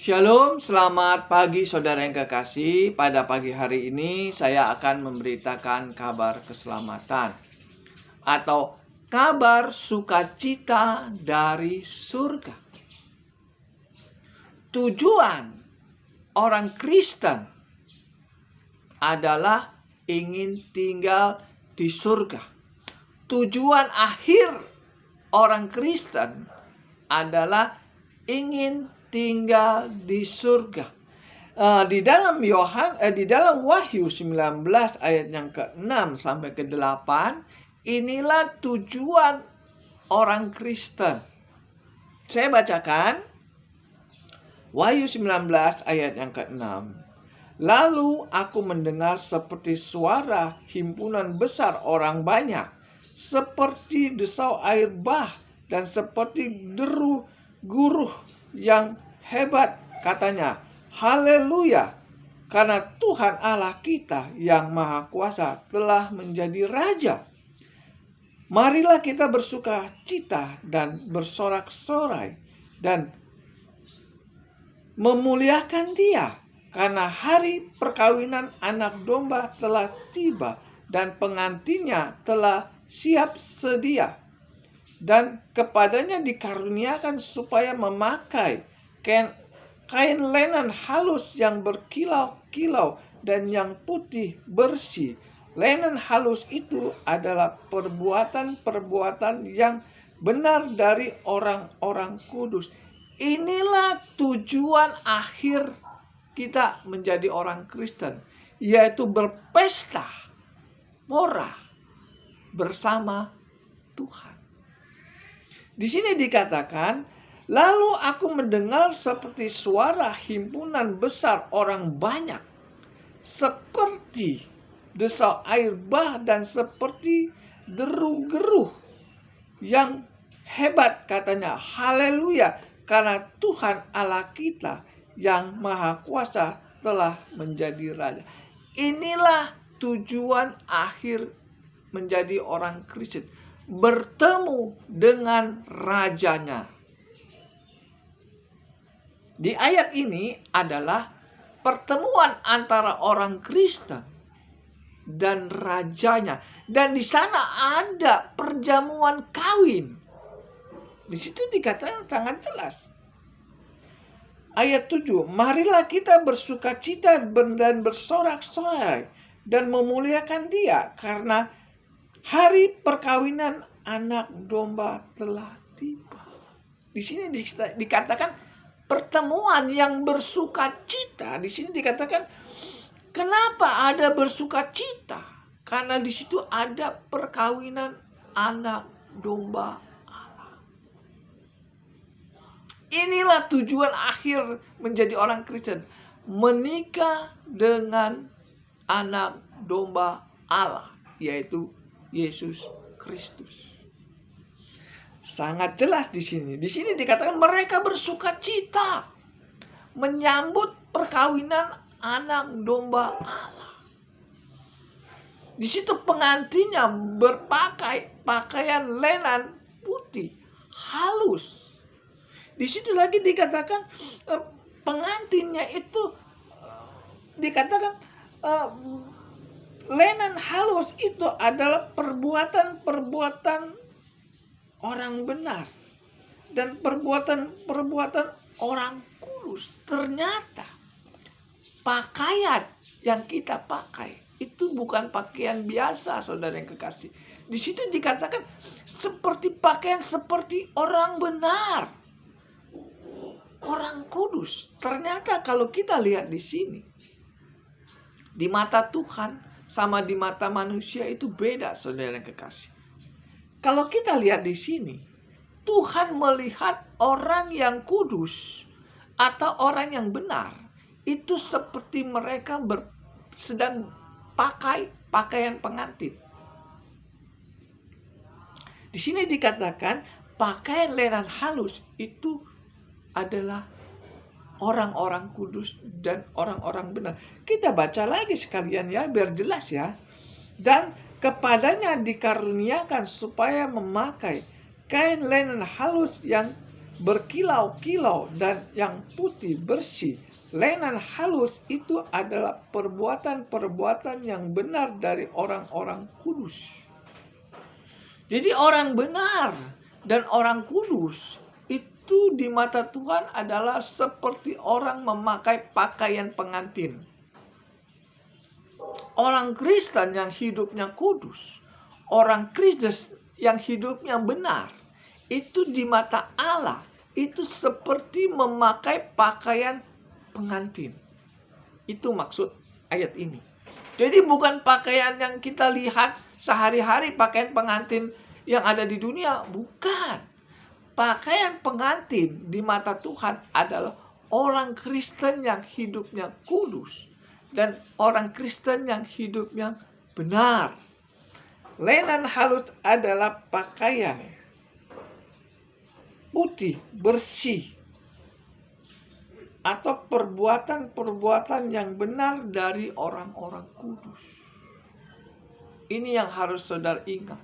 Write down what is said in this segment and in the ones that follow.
Shalom, selamat pagi saudara yang kekasih. Pada pagi hari ini saya akan memberitakan kabar keselamatan atau kabar sukacita dari surga. Tujuan orang Kristen adalah ingin tinggal di surga. Tujuan akhir orang Kristen adalah ingin tinggal di surga. Di dalam Wahyu 19 ayat yang ke-6 sampai ke-8, inilah tujuan orang Kristen. Saya bacakan Wahyu 19 ayat yang ke-6. Lalu aku mendengar seperti suara himpunan besar orang banyak, seperti desau air bah dan seperti deru guruh yang hebat, katanya, haleluya, karena Tuhan Allah kita yang Maha Kuasa telah menjadi Raja. Marilah kita bersuka cita dan bersorak-sorai dan memuliakan Dia, karena hari perkawinan anak domba telah tiba dan pengantinnya telah siap sedia. Dan kepadanya dikaruniakan supaya memakai kain lenan halus yang berkilau-kilau dan yang putih bersih. Lenan halus itu adalah perbuatan-perbuatan yang benar dari orang-orang kudus. Inilah tujuan akhir kita menjadi orang Kristen, yaitu berpesta mora bersama Tuhan. Di sini dikatakan, lalu aku mendengar seperti suara himpunan besar orang banyak, seperti desau air bah dan seperti deru geruh yang hebat, katanya, haleluya, karena Tuhan Allah kita yang Maha Kuasa telah menjadi Raja. Inilah tujuan akhir menjadi orang Kristen, bertemu dengan rajanya. Di ayat ini adalah pertemuan antara orang Kristen dan rajanya, dan di sana ada perjamuan kawin. Di situ dikatakan sangat jelas. Ayat 7, marilah kita bersukacita dan bersorak-sorai dan memuliakan Dia, karena hari perkawinan anak domba telah tiba. Di sini dikatakan pertemuan yang bersukacita. Di sini dikatakan, kenapa ada bersukacita? Karena di situ ada perkawinan anak domba Allah. Inilah tujuan akhir menjadi orang Kristen, menikah dengan anak domba Allah, yaitu Yesus Kristus. Sangat jelas di sini. Di sini dikatakan mereka bersukacita menyambut perkawinan anak domba Allah. Di situ pengantinnya berpakai pakaian lenan putih halus. Di situ lagi dikatakan pengantinnya itu dikatakan lenan halus itu adalah perbuatan-perbuatan orang benar dan perbuatan-perbuatan orang kudus. Ternyata pakaian yang kita pakai itu bukan pakaian biasa, saudara yang kekasih. Di situ dikatakan seperti pakaian seperti orang benar, orang kudus. Ternyata kalau kita lihat di sini, di mata Tuhan sama di mata manusia itu beda, saudara yang kekasih. Kalau kita lihat di sini, Tuhan melihat orang yang kudus atau orang yang benar itu seperti mereka sedang pakai pakaian pengantin. Di sini dikatakan pakaian lenan halus itu adalah orang-orang kudus dan orang-orang benar. Kita baca lagi sekalian ya, biar jelas ya. Dan kepadanya dikaruniakan supaya memakai kain lenan halus yang berkilau-kilau dan yang putih bersih. Lenan halus itu adalah perbuatan-perbuatan yang benar dari orang-orang kudus. Jadi orang benar dan orang kudus itu di mata Tuhan adalah seperti orang memakai pakaian pengantin. Orang Kristen yang hidupnya kudus, orang Kristen yang hidupnya benar, itu di mata Allah itu seperti memakai pakaian pengantin. Itu maksud ayat ini. Jadi bukan pakaian yang kita lihat sehari-hari, pakaian pengantin yang ada di dunia. Bukan. Pakaian pengantin di mata Tuhan adalah orang Kristen yang hidupnya kudus. Dan orang Kristen yang hidupnya benar. Lenan halus adalah pakaian putih, bersih, atau perbuatan-perbuatan yang benar dari orang-orang kudus. Ini yang harus saudara ingat.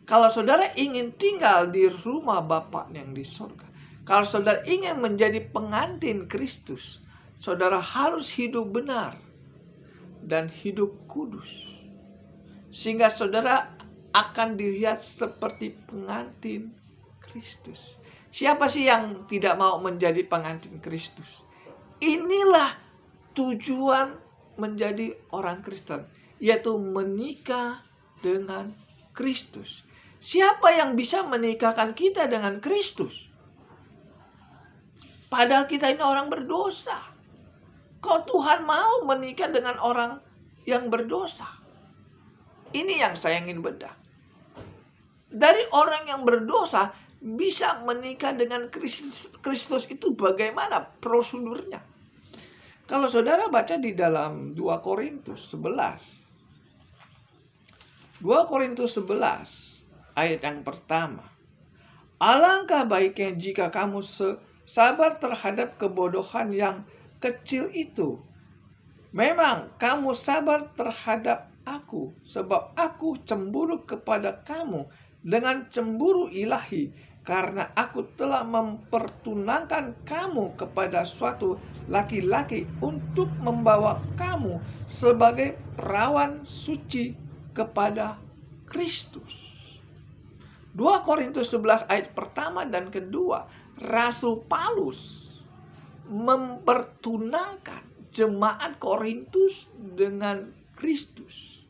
Kalau saudara ingin tinggal di rumah Bapa yang di surga, kalau saudara ingin menjadi pengantin Kristus, saudara harus hidup benar dan hidup kudus. Sehingga saudara akan dilihat seperti pengantin Kristus. Siapa sih yang tidak mau menjadi pengantin Kristus? Inilah tujuan menjadi orang Kristen, yaitu menikah dengan Kristus. Siapa yang bisa menikahkan kita dengan Kristus? Padahal kita ini orang berdosa. Kok Tuhan mau menikah dengan orang yang berdosa? Ini yang saya ingin bedah. Dari orang yang berdosa bisa menikah dengan Kristus itu bagaimana prosedurnya? Kalau saudara baca di dalam 2 Korintus 11. 2 Korintus 11 ayat yang pertama. Alangkah baiknya jika kamu sabar terhadap kebodohan yang kecil itu. Memang kamu sabar terhadap aku, sebab aku cemburu kepada kamu dengan cemburu ilahi, karena aku telah mempertunangkan kamu kepada suatu laki-laki untuk membawa kamu sebagai perawan suci kepada Kristus. 2 Korintus 11 ayat pertama dan kedua, Rasul Paulus mempertunangkan jemaat Korintus dengan Kristus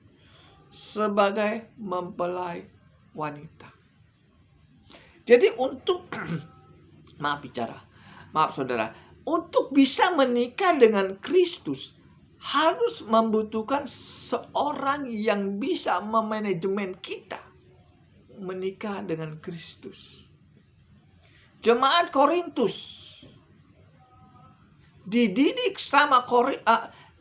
sebagai mempelai wanita. Jadi untuk maaf saudara, untuk bisa menikah dengan Kristus harus membutuhkan seorang yang bisa memanajemen kita menikah dengan Kristus. Jemaat Korintus dididik sama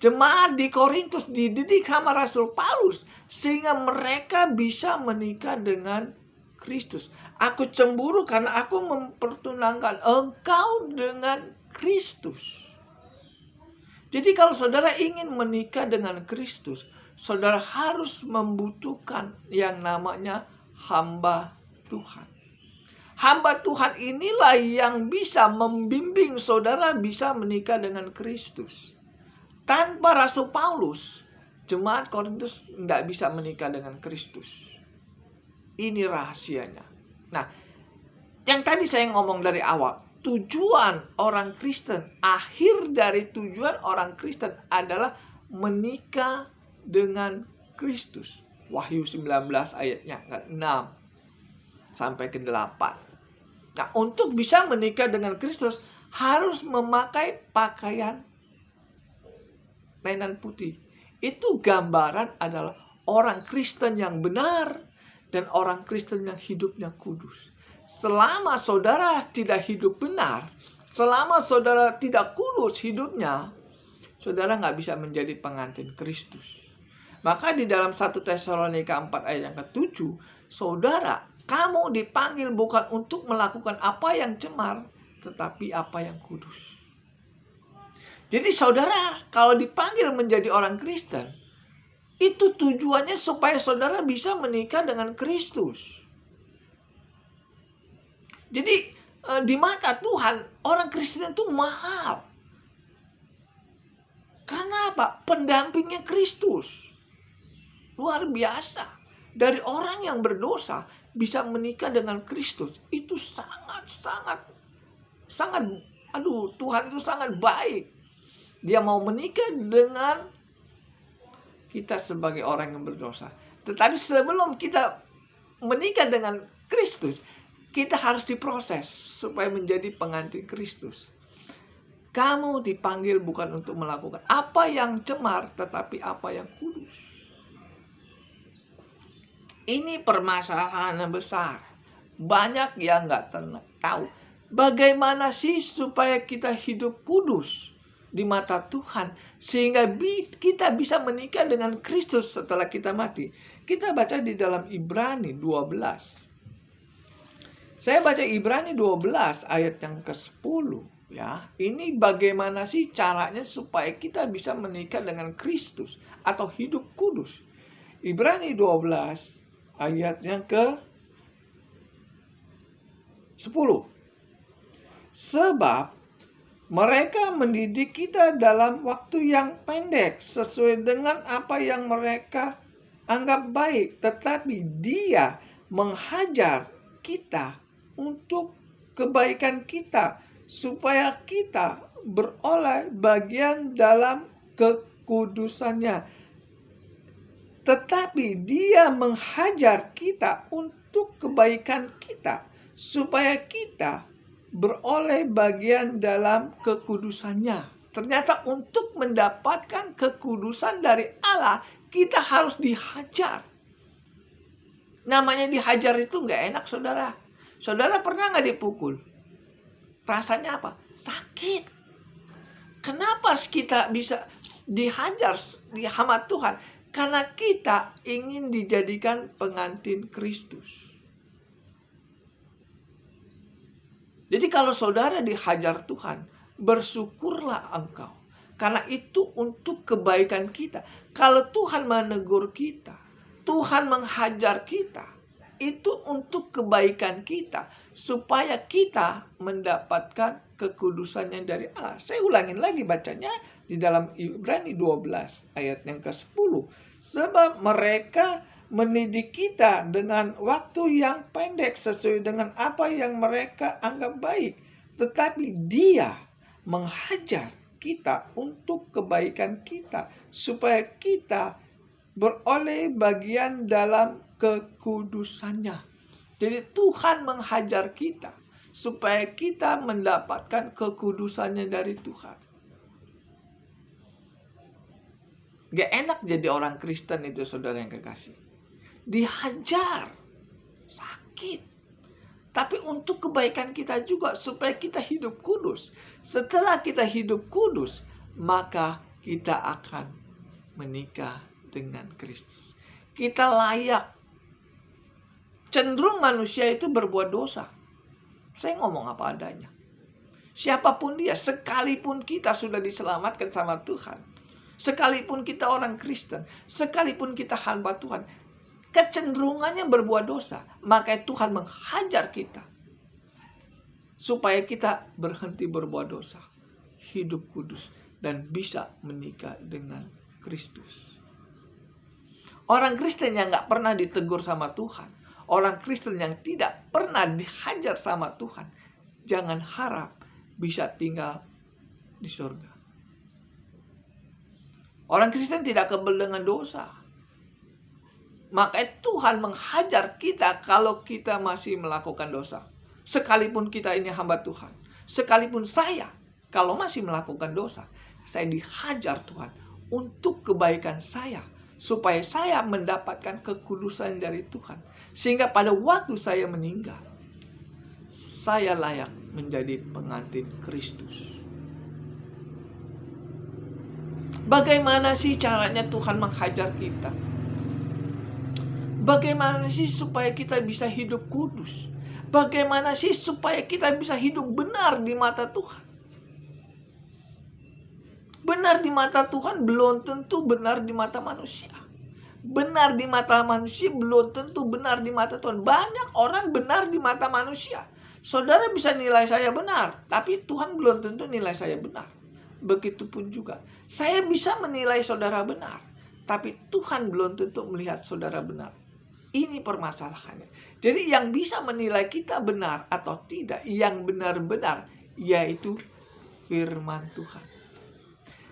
jemaat di Korintus dididik sama Rasul Paulus sehingga mereka bisa menikah dengan Kristus. Aku cemburu karena aku mempertunangkan engkau dengan Kristus. Jadi kalau saudara ingin menikah dengan Kristus, saudara harus membutuhkan yang namanya hamba Tuhan. Hamba Tuhan inilah yang bisa membimbing saudara bisa menikah dengan Kristus. Tanpa Rasul Paulus, jemaat Korintus tidak bisa menikah dengan Kristus. Ini rahasianya. Nah, yang tadi saya ngomong dari awal, tujuan orang Kristen, akhir dari tujuan orang Kristen adalah menikah dengan Kristus. Wahyu 19 ayatnya 6 sampai ke 8. Nah, untuk bisa menikah dengan Kristus harus memakai pakaian lenan putih. Itu gambaran adalah orang Kristen yang benar dan orang Kristen yang hidupnya kudus. Selama saudara tidak hidup benar, selama saudara tidak kudus hidupnya, saudara nggak bisa menjadi pengantin Kristus. Maka di dalam 1 Tesalonika 4 ayat yang ke-7, saudara, kamu dipanggil bukan untuk melakukan apa yang cemar, tetapi apa yang kudus. Jadi saudara, kalau dipanggil menjadi orang Kristen, itu tujuannya supaya saudara bisa menikah dengan Kristus. Jadi di mata Tuhan orang Kristen itu mahal. Karena apa? Pendampingnya Kristus. Luar biasa. Dari orang yang berdosa bisa menikah dengan Kristus. Itu sangat, aduh, Tuhan itu sangat baik. Dia mau menikah dengan kita sebagai orang yang berdosa. Tetapi sebelum kita menikah dengan Kristus, kita harus diproses supaya menjadi pengantin Kristus. Kamu dipanggil bukan untuk melakukan apa yang cemar, tetapi apa yang kudus. Ini permasalahan yang besar. Banyak yang nggak tahu. Bagaimana sih supaya kita hidup kudus di mata Tuhan, sehingga kita bisa menikah dengan Kristus setelah kita mati. Kita baca di dalam Ibrani 12. Saya baca Ibrani 12 ayat yang ke-10. Ya, ini bagaimana sih caranya supaya kita bisa menikah dengan Kristus atau hidup kudus. Ibrani 12 ayat yang ke-10. Sebab mereka mendidik kita dalam waktu yang pendek sesuai dengan apa yang mereka anggap baik, tetapi Dia menghajar kita untuk kebaikan kita, supaya kita beroleh bagian dalam kekudusannya. Tetapi Dia menghajar kita untuk kebaikan kita, supaya kita beroleh bagian dalam kekudusannya. Ternyata untuk mendapatkan kekudusan dari Allah, kita harus dihajar. Namanya dihajar itu nggak enak, saudara. Saudara pernah nggak dipukul? Rasanya apa? Sakit. Kenapa kita bisa dihajar di hamba Tuhan? Karena kita ingin dijadikan pengantin Kristus. Jadi kalau saudara dihajar Tuhan, bersyukurlah engkau. Karena itu untuk kebaikan kita. Kalau Tuhan menegur kita, Tuhan menghajar kita, itu untuk kebaikan kita, supaya kita mendapatkan kekudusannya dari Allah. Saya ulangin lagi bacanya di dalam Ibrani 12 ayat yang ke-10. Sebab mereka mendidik kita dengan waktu yang pendek sesuai dengan apa yang mereka anggap baik, tetapi Dia menghajar kita untuk kebaikan kita, supaya kita beroleh bagian dalam kekudusannya. Jadi Tuhan menghajar kita supaya kita mendapatkan kekudusannya dari Tuhan. Gak enak jadi orang Kristen itu, saudara yang kekasih. Dihajar, sakit. Tapi untuk kebaikan kita juga, supaya kita hidup kudus. Setelah kita hidup kudus, maka kita akan menikah dengan Kristus. Kita layak. Cenderung manusia itu berbuat dosa. Saya ngomong apa adanya. Siapapun dia, sekalipun kita sudah diselamatkan sama Tuhan, sekalipun kita orang Kristen, sekalipun kita hamba Tuhan, kecenderungannya berbuat dosa. Maka Tuhan menghajar kita supaya kita berhenti berbuat dosa, hidup kudus, dan bisa menikah dengan Kristus. Orang Kristen yang gak pernah ditegur sama Tuhan, orang Kristen yang tidak pernah dihajar sama Tuhan, jangan harap bisa tinggal di surga. Orang Kristen tidak kebal dengan dosa. Maka Tuhan menghajar kita kalau kita masih melakukan dosa. Sekalipun kita ini hamba Tuhan, sekalipun saya kalau masih melakukan dosa, saya dihajar Tuhan untuk kebaikan saya, supaya saya mendapatkan kekudusan dari Tuhan. Sehingga pada waktu saya meninggal, saya layak menjadi pengantin Kristus. Bagaimana sih caranya Tuhan menghajar kita? Bagaimana sih supaya kita bisa hidup kudus? Bagaimana sih supaya kita bisa hidup benar di mata Tuhan? Benar di mata Tuhan belum tentu benar di mata manusia. Benar di mata manusia belum tentu benar di mata Tuhan. Banyak orang benar di mata manusia. Saudara bisa nilai saya benar, tapi Tuhan belum tentu nilai saya benar. Begitupun juga, saya bisa menilai saudara benar, tapi Tuhan belum tentu melihat saudara benar. Ini permasalahannya. Jadi yang bisa menilai kita benar atau tidak, yang benar-benar, yaitu firman Tuhan.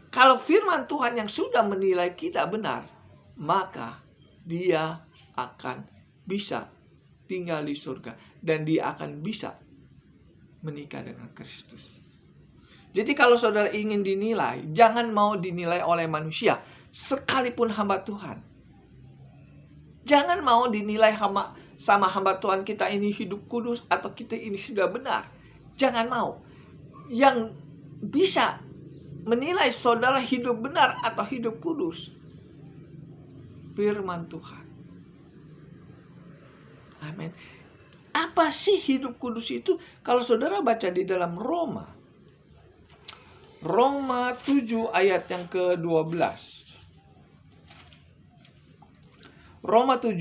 Kalau firman Tuhan yang sudah menilai kita benar, maka dia akan bisa tinggal di surga. Dan dia akan bisa menikah dengan Kristus. Jadi kalau saudara ingin dinilai, jangan mau dinilai oleh manusia, sekalipun hamba Tuhan. Jangan mau dinilai sama hamba Tuhan kita ini hidup kudus atau kita ini sudah benar. Jangan mau. Yang bisa menilai saudara hidup benar atau hidup kudus, firman Tuhan. Amin. Apa sih hidup kudus itu? Kalau saudara baca di dalam Roma 7 ayat yang ke-12. Roma 7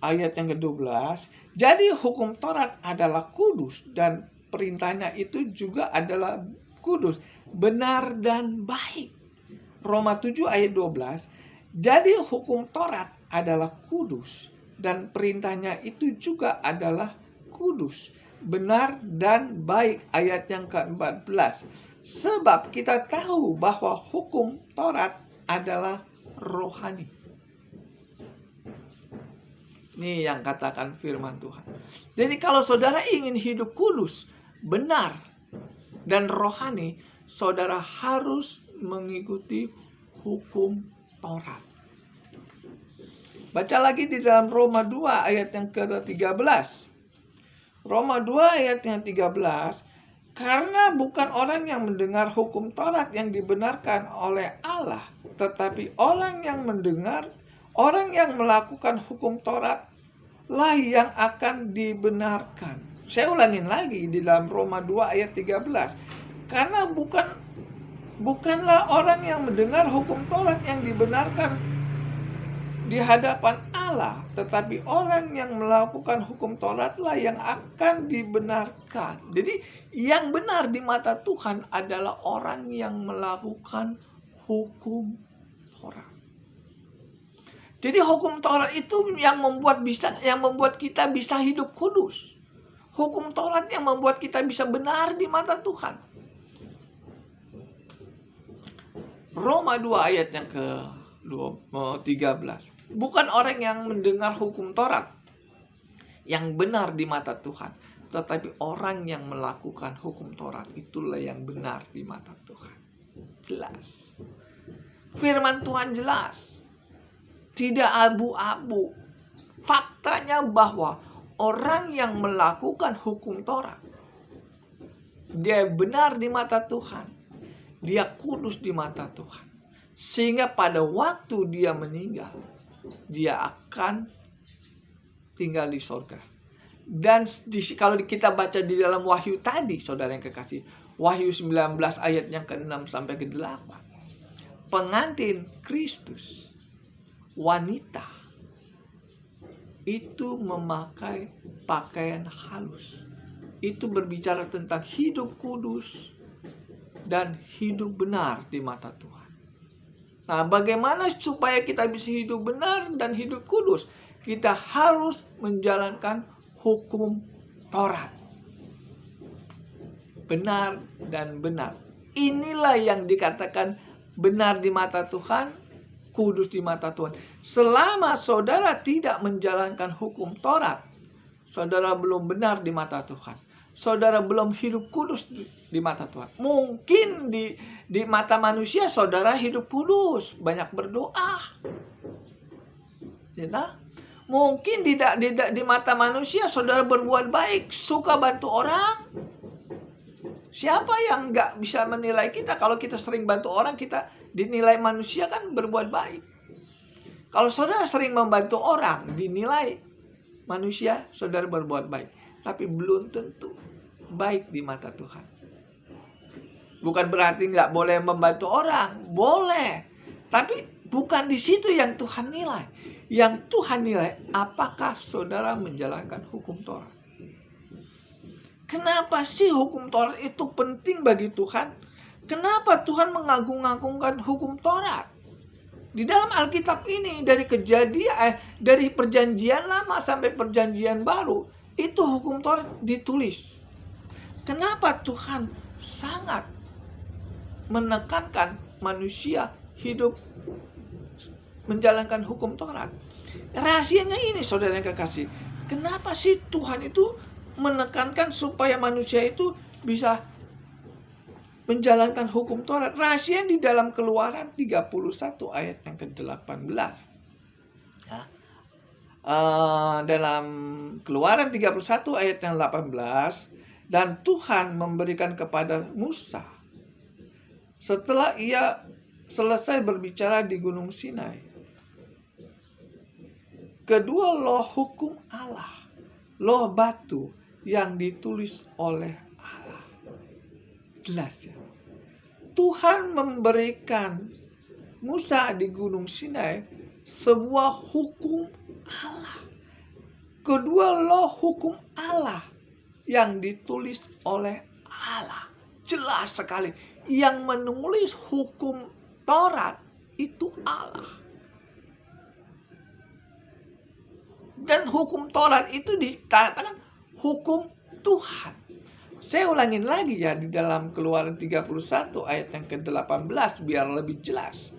ayat yang ke-12. Jadi hukum Taurat adalah kudus dan perintahnya itu juga adalah kudus, benar dan baik. Roma 7 ayat 12. Jadi hukum Taurat adalah kudus dan perintahnya itu juga adalah kudus, benar dan baik. Ayat yang ke-14. Sebab kita tahu bahwa hukum Taurat adalah rohani. Ini yang katakan firman Tuhan. Jadi kalau saudara ingin hidup kudus, benar, dan rohani, saudara harus mengikuti hukum Taurat. Baca lagi di dalam Roma 2 ayat yang ke-13. Roma 2 ayat yang 13. Karena bukan orang yang mendengar hukum Taurat yang dibenarkan oleh Allah, tetapi orang yang mendengar, orang yang melakukan hukum Taurat lah yang akan dibenarkan. Saya ulangin lagi di dalam Roma 2 ayat 13. Karena bukanlah orang yang mendengar hukum Taurat yang dibenarkan di hadapan Allah, tetapi orang yang melakukan hukum Taurat lah yang akan dibenarkan. Jadi yang benar di mata Tuhan adalah orang yang melakukan hukum Taurat. Jadi hukum Taurat itu yang membuat kita bisa hidup kudus. Hukum Taurat yang membuat kita bisa benar di mata Tuhan. Roma 2 ayat yang ke-13. Bukan orang yang mendengar hukum Taurat yang benar di mata Tuhan, tetapi orang yang melakukan hukum Taurat itulah yang benar di mata Tuhan. Jelas. Firman Tuhan jelas. Tidak abu-abu. Faktanya bahwa orang yang melakukan hukum Taurat, dia benar di mata Tuhan. Dia kudus di mata Tuhan. Sehingga pada waktu dia meninggal, dia akan tinggal di sorga. Dan kalau kita baca di dalam Wahyu tadi, saudara yang kekasih, Wahyu 19 ayat yang ke-6 sampai ke-8. Pengantin Kristus, wanita, itu memakai pakaian halus. Itu berbicara tentang hidup kudus dan hidup benar di mata Tuhan. Nah, bagaimana supaya kita bisa hidup benar dan hidup kudus? Kita harus menjalankan hukum Taurat. Benar dan benar. Inilah yang dikatakan benar di mata Tuhan, kudus di mata Tuhan. Selama saudara tidak menjalankan hukum Taurat, saudara belum benar di mata Tuhan. Saudara belum hidup kudus di mata Tuhan. Mungkin di mata manusia saudara hidup kudus, banyak berdoa. Ya, mungkin di mata manusia saudara berbuat baik, suka bantu orang. Siapa yang nggak bisa menilai kita? Kalau kita sering bantu orang, kita dinilai manusia kan berbuat baik. Kalau saudara sering membantu orang, dinilai manusia saudara berbuat baik. Tapi belum tentu baik di mata Tuhan. Bukan berarti nggak boleh membantu orang, boleh. Tapi bukan di situ yang Tuhan nilai. Yang Tuhan nilai, apakah saudara menjalankan hukum Taurat. Kenapa sih hukum Taurat itu penting bagi Tuhan? Kenapa Tuhan mengagung-agungkan hukum Taurat? Di dalam Alkitab ini dari perjanjian lama sampai perjanjian baru, itu hukum Taurat ditulis. Kenapa Tuhan sangat menekankan manusia hidup menjalankan hukum Taurat? Rahasianya ini, saudara yang kekasih. Kenapa sih Tuhan itu menekankan supaya manusia itu bisa menjalankan hukum Taurat? Rahasia di dalam Keluaran 31 ayat yang ke-18. Ya. Dalam Keluaran 31 ayat yang 18, dan Tuhan memberikan kepada Musa setelah ia selesai berbicara di Gunung Sinai kedua loh hukum Allah, loh batu yang ditulis oleh Allah. Jelas ya. Tuhan memberikan Musa di Gunung Sinai sebuah hukum Allah. Kedua loh hukum Allah yang ditulis oleh Allah. Jelas sekali. Yang menulis hukum Taurat itu Allah. Dan hukum Taurat itu dikatakan hukum Tuhan. Saya ulangin lagi ya di dalam Keluaran 31 ayat yang ke-18 biar lebih jelas.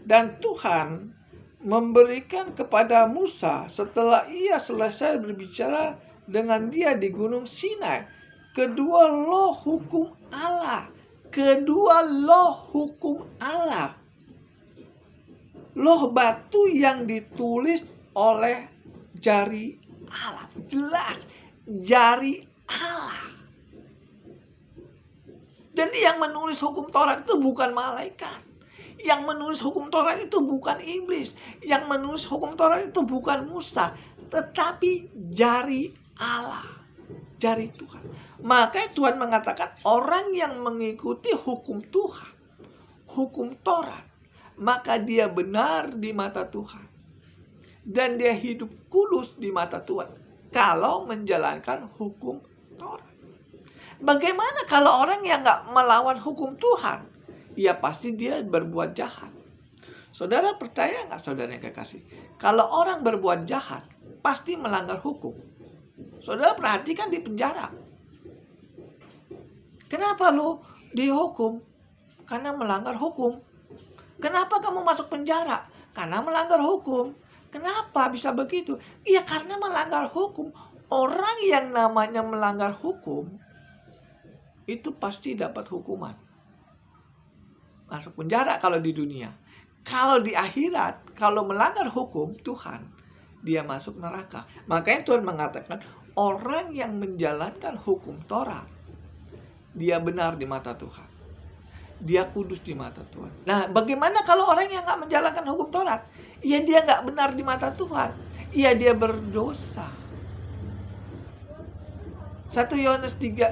Dan Tuhan memberikan kepada Musa setelah ia selesai berbicara dengan dia di Gunung Sinai kedua loh hukum Allah. Kedua loh hukum Allah. Loh batu yang ditulis oleh jari Allah. Jelas, jari Allah. Jadi yang menulis hukum Taurat itu bukan malaikat. Yang menulis hukum Taurat itu bukan iblis. Yang menulis hukum Taurat itu bukan Musa. Tetapi jari Allah. Jari Tuhan. Makanya Tuhan mengatakan orang yang mengikuti hukum Tuhan, hukum Taurat, maka dia benar di mata Tuhan. Dan dia hidup kudus di mata Tuhan kalau menjalankan hukum Taurat. Bagaimana kalau orang yang gak melawan hukum Tuhan? Ya pasti dia berbuat jahat. Saudara percaya gak, saudara yang kekasih? Kalau orang berbuat jahat pasti melanggar hukum. Saudara perhatikan di penjara. Kenapa lo dihukum? Karena melanggar hukum. Kenapa kamu masuk penjara? Karena melanggar hukum. Kenapa bisa begitu? Ya karena melanggar hukum. Orang yang namanya melanggar hukum itu pasti dapat hukuman. Masuk penjara kalau di dunia. Kalau di akhirat, kalau melanggar hukum Tuhan, dia masuk neraka. Makanya Tuhan mengatakan orang yang menjalankan hukum Taurat, dia benar di mata Tuhan. Dia kudus di mata Tuhan. Nah, bagaimana kalau orang yang gak menjalankan hukum Taurat? Ya dia gak benar di mata Tuhan. Ya dia berdosa. 1 Yohanes 3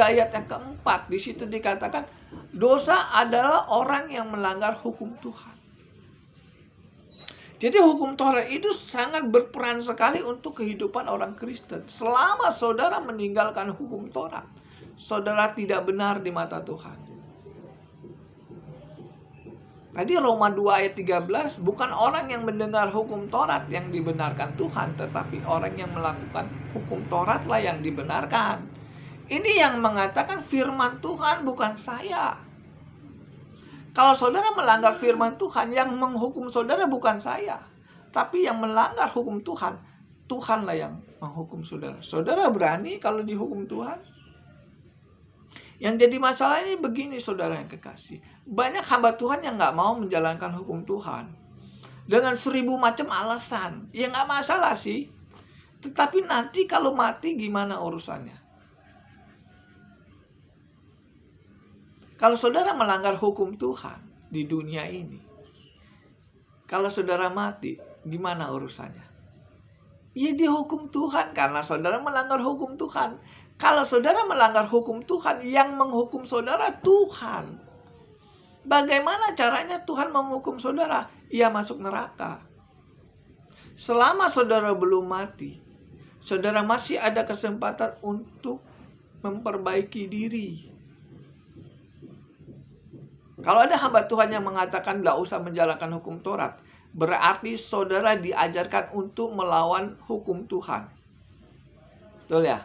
ayat yang keempat. Di situ dikatakan dosa adalah orang yang melanggar hukum Tuhan. Jadi hukum Taurat itu sangat berperan sekali untuk kehidupan orang Kristen. Selama saudara meninggalkan hukum Taurat, saudara tidak benar di mata Tuhan. Tadi Roma 2 ayat 13, bukan orang yang mendengar hukum Taurat yang dibenarkan Tuhan, tetapi orang yang melakukan hukum Tauratlah yang dibenarkan. Ini yang mengatakan firman Tuhan, bukan saya. Kalau saudara melanggar firman Tuhan, yang menghukum saudara bukan saya. Tapi yang melanggar hukum Tuhan, Tuhanlah yang menghukum saudara. Saudara berani kalau dihukum Tuhan? Yang jadi masalah ini begini, saudara yang kekasih. Banyak hamba Tuhan yang gak mau menjalankan hukum Tuhan. Dengan 1000 macam alasan. Ya gak masalah sih. Tetapi nanti kalau mati gimana urusannya? Kalau saudara melanggar hukum Tuhan di dunia ini, kalau saudara mati, gimana urusannya? Ya dihukum Tuhan karena saudara melanggar hukum Tuhan. Kalau saudara melanggar hukum Tuhan, yang menghukum saudara Tuhan. Bagaimana caranya Tuhan menghukum saudara? Ia masuk neraka. Selama saudara belum mati, saudara masih ada kesempatan untuk memperbaiki diri. Kalau ada hamba Tuhan yang mengatakan tidak usah menjalankan hukum Taurat, berarti saudara diajarkan untuk melawan hukum Tuhan. Betul ya?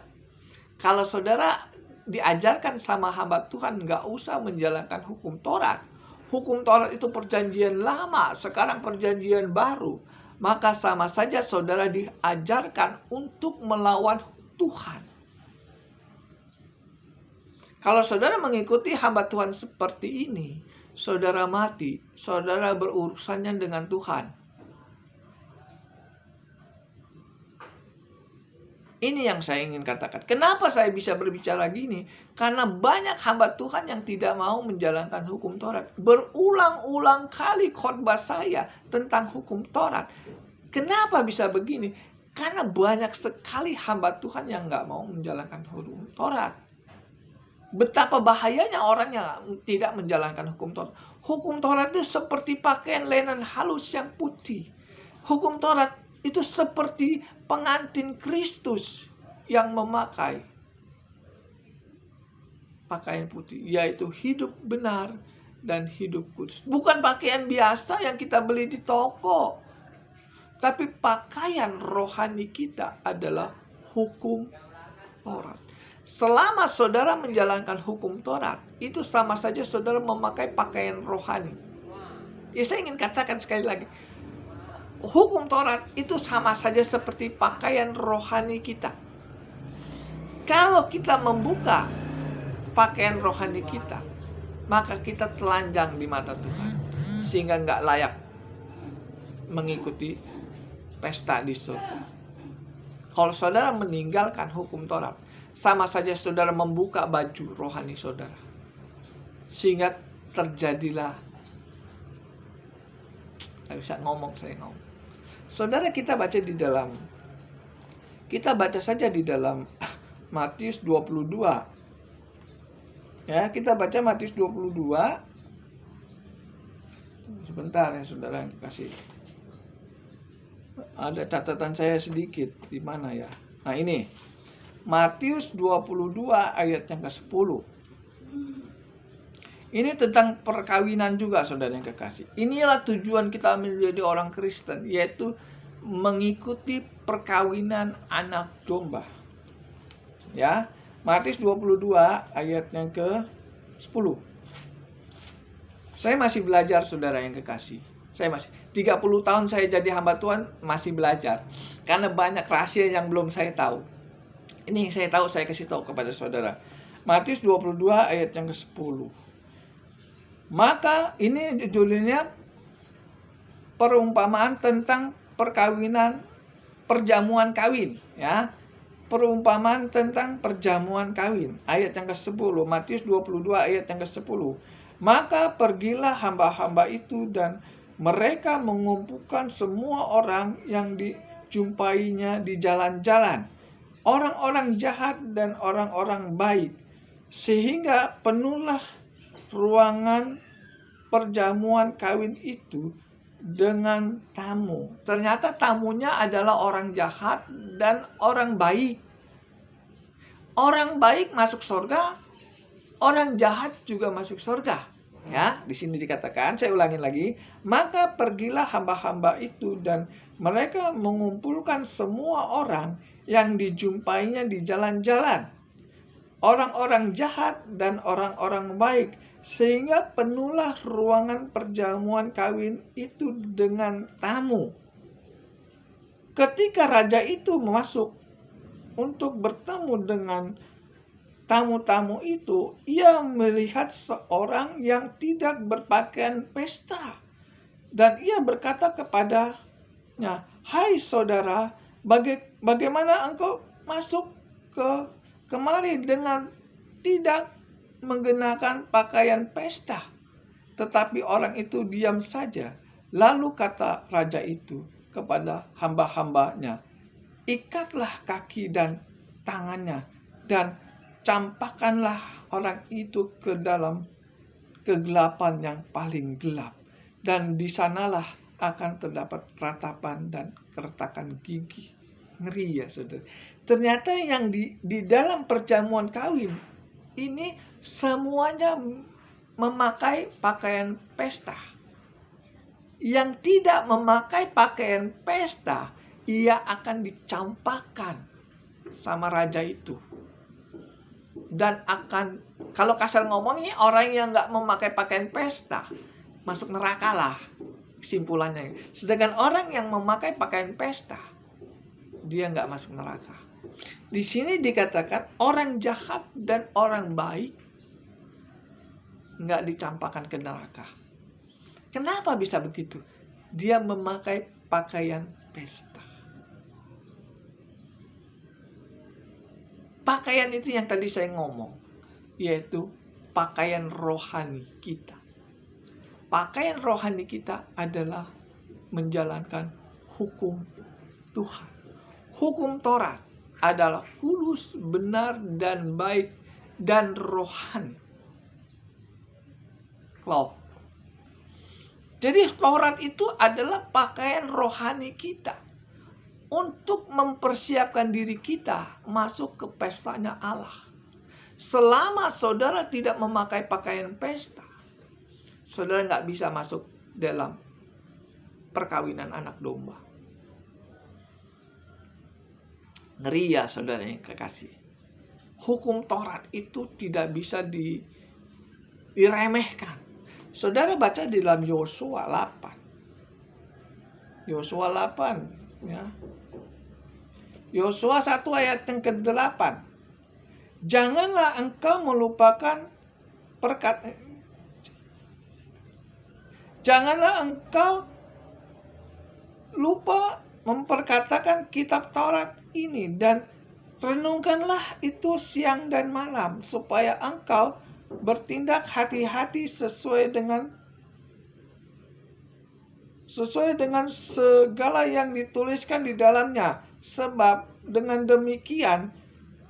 Kalau saudara diajarkan sama hamba Tuhan nggak usah menjalankan hukum Taurat. Hukum Taurat itu perjanjian lama, sekarang perjanjian baru. Maka sama saja saudara diajarkan untuk melawan Tuhan. Kalau saudara mengikuti hamba Tuhan seperti ini, saudara mati, saudara berurusannya dengan Tuhan. Ini yang saya ingin katakan. Kenapa saya bisa berbicara gini? Karena banyak hamba Tuhan yang tidak mau menjalankan hukum Taurat. Berulang-ulang kali khotbah saya tentang hukum Taurat. Kenapa bisa begini? Karena banyak sekali hamba Tuhan yang nggak mau menjalankan hukum Taurat. Betapa bahayanya orang yang tidak menjalankan hukum Taurat. Hukum Taurat itu seperti pakaian linen halus yang putih. Hukum Taurat itu seperti pengantin Kristus yang memakai pakaian putih, yaitu hidup benar dan hidup kudus. Bukan pakaian biasa yang kita beli di toko, tapi pakaian rohani kita adalah hukum Taurat. Selama saudara menjalankan hukum Taurat, itu sama saja saudara memakai pakaian rohani. Ya, saya ingin katakan sekali lagi, hukum Taurat itu sama saja seperti pakaian rohani kita. Kalau kita membuka pakaian rohani kita, maka kita telanjang di mata Tuhan, sehingga nggak layak mengikuti pesta di surga. Kalau saudara meninggalkan hukum Taurat, sama saja saudara membuka baju rohani saudara, sehingga terjadilah, nggak bisa ngomong, saya ngomong. Saudara, kita baca saja di dalam Matius 22. Ya, kita baca Matius 22. Sebentar ya saudara, yang kasih. Ada catatan saya sedikit di mana ya? Nah, ini Matius 22 ayat yang ke-10. Ini tentang perkawinan juga, saudara yang kekasih. Inilah tujuan kita menjadi orang Kristen, yaitu mengikuti perkawinan anak domba. Ya, Matius 22 ayat yang ke-10. Saya masih belajar, saudara yang kekasih. Saya masih 30 tahun saya jadi hamba Tuhan, masih belajar. Karena banyak rahasia yang belum saya tahu. Ini yang saya tahu, saya kasih tahu kepada saudara. Matius 22 ayat yang ke-10. Maka ini judulnya perumpamaan tentang perkawinan, perjamuan kawin, ya. Perumpamaan tentang perjamuan kawin. Ayat yang ke-10, Matius 22 ayat yang ke-10. Maka pergilah hamba-hamba itu dan mereka mengumpulkan semua orang yang dijumpainya di jalan-jalan, orang-orang jahat dan orang-orang baik, sehingga penuhlah ruangan perjamuan kawin itu dengan tamu. Ternyata tamunya adalah orang jahat dan orang baik. Orang baik masuk surga, orang jahat juga masuk surga. Ya, di sini dikatakan, saya ulangin lagi, maka pergilah hamba-hamba itu dan mereka mengumpulkan semua orang yang dijumpainya di jalan-jalan, orang-orang jahat dan orang-orang baik, sehingga penuhlah ruangan perjamuan kawin itu dengan tamu. Ketika raja itu masuk untuk bertemu dengan tamu-tamu itu, ia melihat seorang yang tidak berpakaian pesta. Dan ia berkata kepadanya, "Hai saudara, bagaimana engkau masuk kemari dengan tidak mengenakan pakaian pesta?" Tetapi orang itu diam saja. Lalu kata raja itu kepada hamba-hambanya, "Ikatlah kaki dan tangannya dan campakkanlah orang itu ke dalam kegelapan yang paling gelap, dan di sanalah akan terdapat ratapan dan keretakan gigi." Ngeri ya saudara. Ternyata yang di dalam perjamuan kawin ini semuanya memakai pakaian pesta. Yang tidak memakai pakaian pesta, ia akan dicampakkan sama raja itu. Dan akan, kalau kasar ngomongnya, orang yang nggak memakai pakaian pesta masuk neraka lah kesimpulannya. Sedangkan orang yang memakai pakaian pesta, dia nggak masuk neraka. Di sini dikatakan orang jahat dan orang baik nggak dicampakkan ke neraka. Kenapa bisa begitu? Dia memakai pakaian pesta. Pakaian itu yang tadi saya ngomong, yaitu pakaian rohani kita. Pakaian rohani kita adalah menjalankan hukum Tuhan. Hukum Taurat adalah kudus, benar, dan baik, dan rohani. Loh. Jadi Taurat itu adalah pakaian rohani kita untuk mempersiapkan diri kita masuk ke pestanya Allah. Selama saudara tidak memakai pakaian pesta, saudara nggak bisa masuk dalam perkawinan anak domba. Ngeri ya saudara yang kekasih. Hukum Taurat itu tidak bisa diremehkan. Saudara baca di dalam Yosua 8. Yosua 8 ya. Yosua 1 ayat yang ke-8. Janganlah engkau melupakan janganlah engkau lupa memperkatakan kitab Taurat ini, dan renungkanlah itu siang dan malam, supaya engkau bertindak hati-hati sesuai dengan segala yang dituliskan di dalamnya. Sebab dengan demikian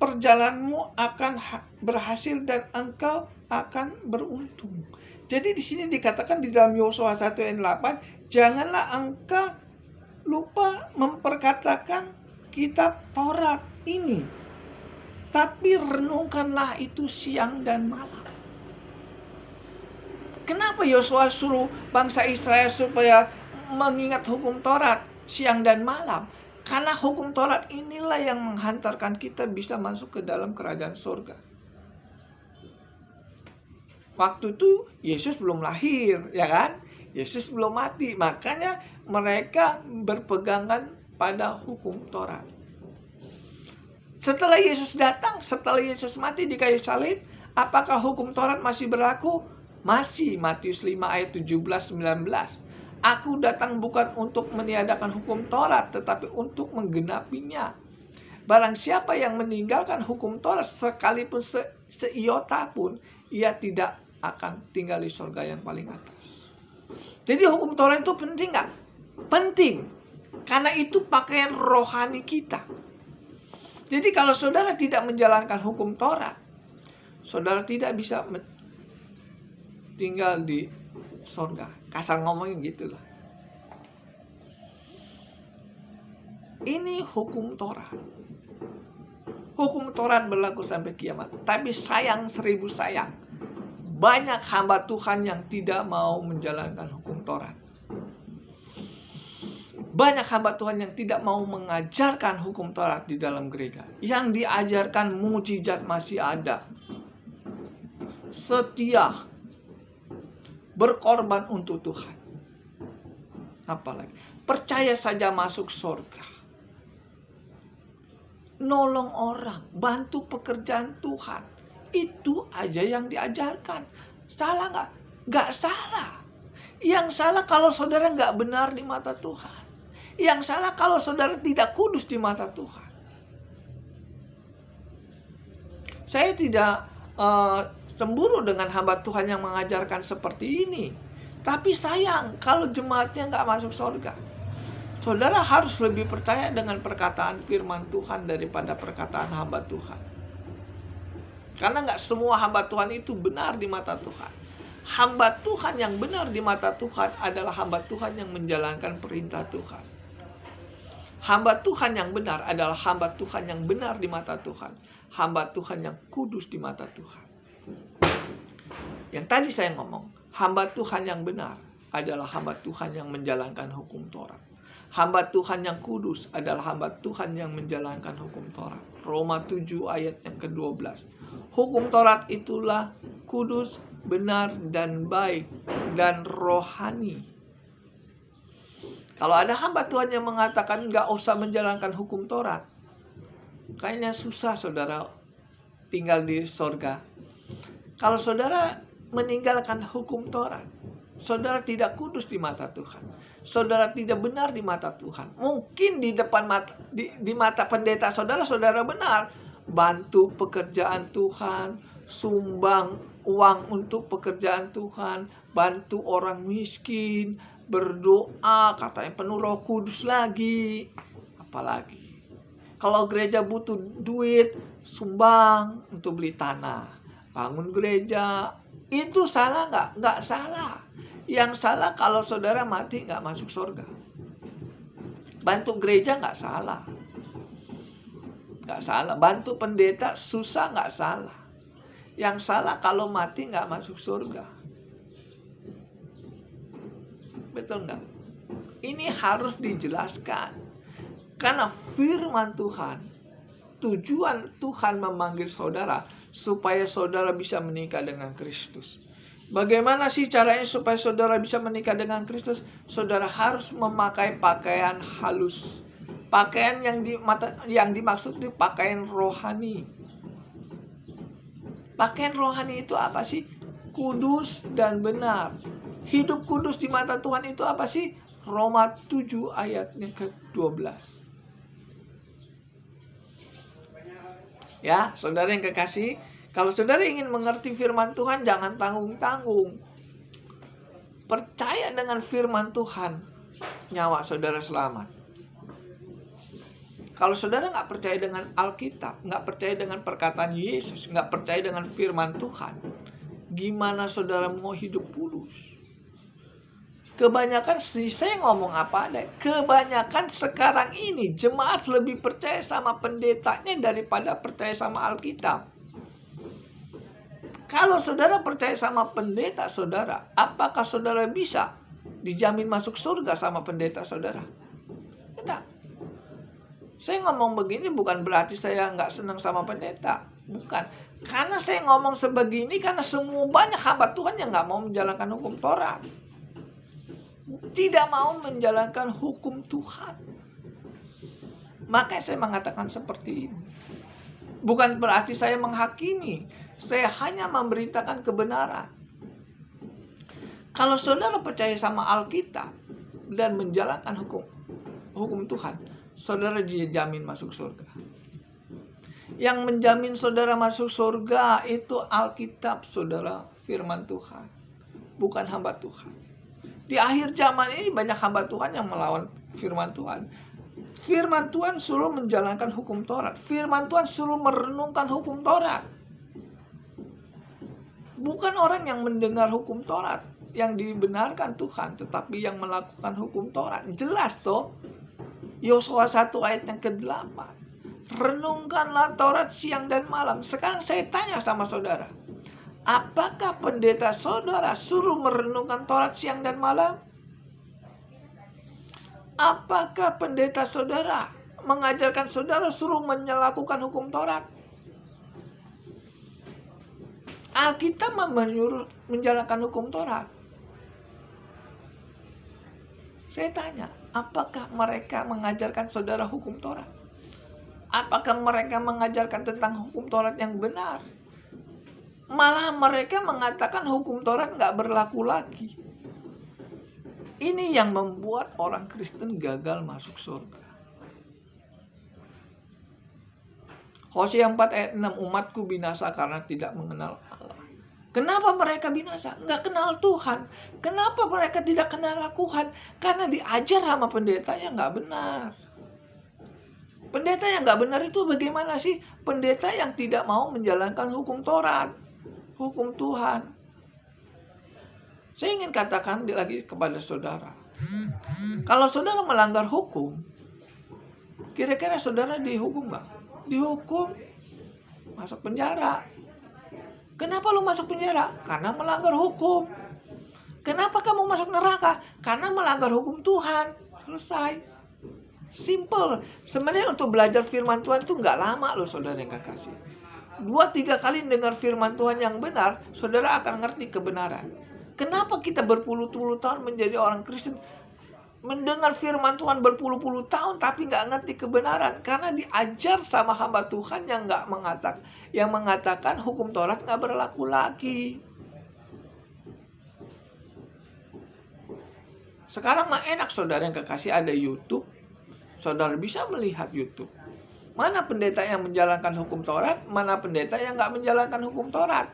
perjalananmu akan berhasil dan engkau akan beruntung. Jadi di sini dikatakan di dalam Yosua 1 ayat 8, janganlah engkau lupa memperkatakan kitab Taurat ini, tapi renungkanlah itu siang dan malam. Kenapa Yosua suruh bangsa Israel supaya mengingat hukum Taurat siang dan malam? Karena hukum Taurat inilah yang menghantarkan kita bisa masuk ke dalam kerajaan surga. Waktu itu Yesus belum lahir, ya kan? Yesus belum mati, makanya mereka berpegangan pada hukum Taurat. Setelah Yesus datang, setelah Yesus mati di kayu salib, apakah hukum Taurat masih berlaku? Masih. Matius 5 ayat 17-19. Aku datang bukan untuk meniadakan hukum Taurat, tetapi untuk menggenapinya. Barang siapa yang meninggalkan hukum Taurat sekalipun seiota pun, ia tidak akan tinggal di surga yang paling atas. Jadi hukum Taurat itu penting nggak? Penting. Karena itu pakaian rohani kita. Jadi kalau saudara tidak menjalankan hukum Taurat, saudara tidak bisa tinggal di surga. Kasar ngomongnya gitulah. Ini hukum Taurat. Hukum Taurat berlaku sampai kiamat. Tapi sayang 1000 sayang, banyak hamba Tuhan yang tidak mau menjalankan hukum Taurat. Banyak hamba Tuhan yang tidak mau mengajarkan hukum Taurat di dalam gereja. Yang diajarkan mujizat masih ada. Setia. Berkorban untuk Tuhan. Apalagi percaya saja masuk surga. Nolong orang, bantu pekerjaan Tuhan. Itu aja yang diajarkan. Salah nggak? Nggak salah. Yang salah kalau saudara nggak benar di mata Tuhan. Yang salah kalau saudara tidak kudus di mata Tuhan. Saya tidak cemburu dengan hamba Tuhan yang mengajarkan seperti ini. Tapi sayang kalau jemaatnya nggak masuk surga. Saudara harus lebih percaya dengan perkataan firman Tuhan daripada perkataan hamba Tuhan. Karena nggak semua hamba Tuhan itu benar di mata Tuhan. Hamba Tuhan yang benar di mata Tuhan adalah hamba Tuhan yang menjalankan perintah Tuhan. Hamba Tuhan yang benar adalah hamba Tuhan yang benar di mata Tuhan. Hamba Tuhan yang kudus di mata Tuhan. Yang tadi saya ngomong, hamba Tuhan yang benar adalah hamba Tuhan yang menjalankan hukum Taurat. Hamba Tuhan yang kudus adalah hamba Tuhan yang menjalankan hukum Taurat. Roma 7 ayat yang ke-12. Hukum Taurat itulah kudus, benar, dan baik, dan rohani. Kalau ada hamba Tuhan yang mengatakan nggak usah menjalankan hukum Taurat, kayaknya susah saudara tinggal di sorga. Kalau saudara meninggalkan hukum Taurat, saudara tidak kudus di mata Tuhan. Saudara tidak benar di mata Tuhan. Mungkin di depan mata, di mata pendeta saudara, saudara benar. Bantu pekerjaan Tuhan, sumbang uang untuk pekerjaan Tuhan, bantu orang miskin, berdoa, katanya penuh Roh Kudus lagi. Apalagi kalau gereja butuh duit, sumbang untuk beli tanah, bangun gereja. Itu salah nggak? Nggak salah. Yang salah kalau saudara mati nggak masuk surga. Bantu gereja nggak salah. Nggak salah. Bantu pendeta susah nggak salah. Yang salah kalau mati nggak masuk surga. Betul nggak? Ini harus dijelaskan. Karena firman Tuhan, tujuan Tuhan memanggil saudara supaya saudara bisa menikah dengan Kristus. Bagaimana sih caranya supaya saudara bisa menikah dengan Kristus? Saudara harus memakai pakaian halus. Pakaian yang dimaksud itu pakaian rohani. Pakaian rohani itu apa sih? Kudus dan benar. Hidup kudus di mata Tuhan itu apa sih? Roma 7 ayatnya ke-12. Ya, saudara yang kekasih, kalau saudara ingin mengerti firman Tuhan, jangan tanggung-tanggung. Percaya dengan firman Tuhan, nyawa saudara selamat. Kalau saudara nggak percaya dengan Alkitab, nggak percaya dengan perkataan Yesus, nggak percaya dengan firman Tuhan, gimana saudara mau hidup kudus? Kebanyakan, saya ngomong apa ada, kebanyakan sekarang ini jemaat lebih percaya sama pendetanya daripada percaya sama Alkitab. Kalau saudara percaya sama pendeta saudara, apakah saudara bisa dijamin masuk surga sama pendeta saudara? Tidak. Saya ngomong begini bukan berarti saya nggak senang sama pendeta. Bukan. Karena saya ngomong sebegini karena semua banyak hamba Tuhan yang nggak mau menjalankan hukum Taurat. Tidak mau menjalankan hukum Tuhan. Makanya saya mengatakan seperti ini. Bukan berarti saya menghakimi. Saya hanya memberitakan kebenaran. Kalau saudara percaya sama Alkitab dan menjalankan hukum Tuhan, saudara dijamin masuk surga. Yang menjamin saudara masuk surga itu Alkitab, saudara, firman Tuhan. Bukan hamba Tuhan. Di akhir zaman ini banyak hamba Tuhan yang melawan firman Tuhan. Firman Tuhan suruh menjalankan hukum Taurat. Firman Tuhan suruh merenungkan hukum Taurat. Bukan orang yang mendengar hukum Taurat yang dibenarkan Tuhan, tetapi yang melakukan hukum Taurat. Jelas toh. Yosua 1 ayat yang ke-8. Renungkanlah Taurat siang dan malam. Sekarang saya tanya sama saudara. Apakah pendeta saudara suruh merenungkan Taurat siang dan malam? Apakah pendeta saudara mengajarkan saudara suruh melakukan hukum Taurat? Alkitab menyuruh menjalankan hukum Taurat. Saya tanya, apakah mereka mengajarkan saudara hukum Taurat? Apakah mereka mengajarkan tentang hukum Taurat yang benar? Malah mereka mengatakan hukum Taurat nggak berlaku lagi. Ini yang membuat orang Kristen gagal masuk surga. Hosea 4 ayat 6, umatku binasa karena tidak mengenal Allah. Kenapa mereka binasa? Nggak kenal Tuhan. Kenapa mereka tidak kenal Tuhan? Karena diajar sama pendeta yang nggak benar. Pendeta yang nggak benar itu bagaimana sih? Pendeta yang tidak mau menjalankan hukum Taurat. Hukum Tuhan. Saya ingin katakan lagi kepada saudara. Kalau saudara melanggar hukum, Kira-kira saudara dihukum nggak? Dihukum, masuk penjara. Kenapa lu masuk penjara? Karena melanggar hukum. Kenapa kamu masuk neraka? Karena melanggar hukum Tuhan. Selesai. Simple. Sebenarnya untuk belajar firman Tuhan itu nggak lama loh saudara yang kekasih. 2-3 kali dengar firman Tuhan yang benar, saudara akan ngerti kebenaran. Kenapa kita berpuluh-puluh tahun menjadi orang Kristen, mendengar firman Tuhan berpuluh-puluh tahun tapi nggak ngerti kebenaran? Karena diajar sama hamba Tuhan yang mengatakan hukum Taurat nggak berlaku lagi. Sekarang mah enak saudara yang kekasih, ada YouTube. Saudara bisa melihat YouTube. Mana pendeta yang menjalankan hukum Taurat, mana pendeta yang nggak menjalankan hukum Taurat.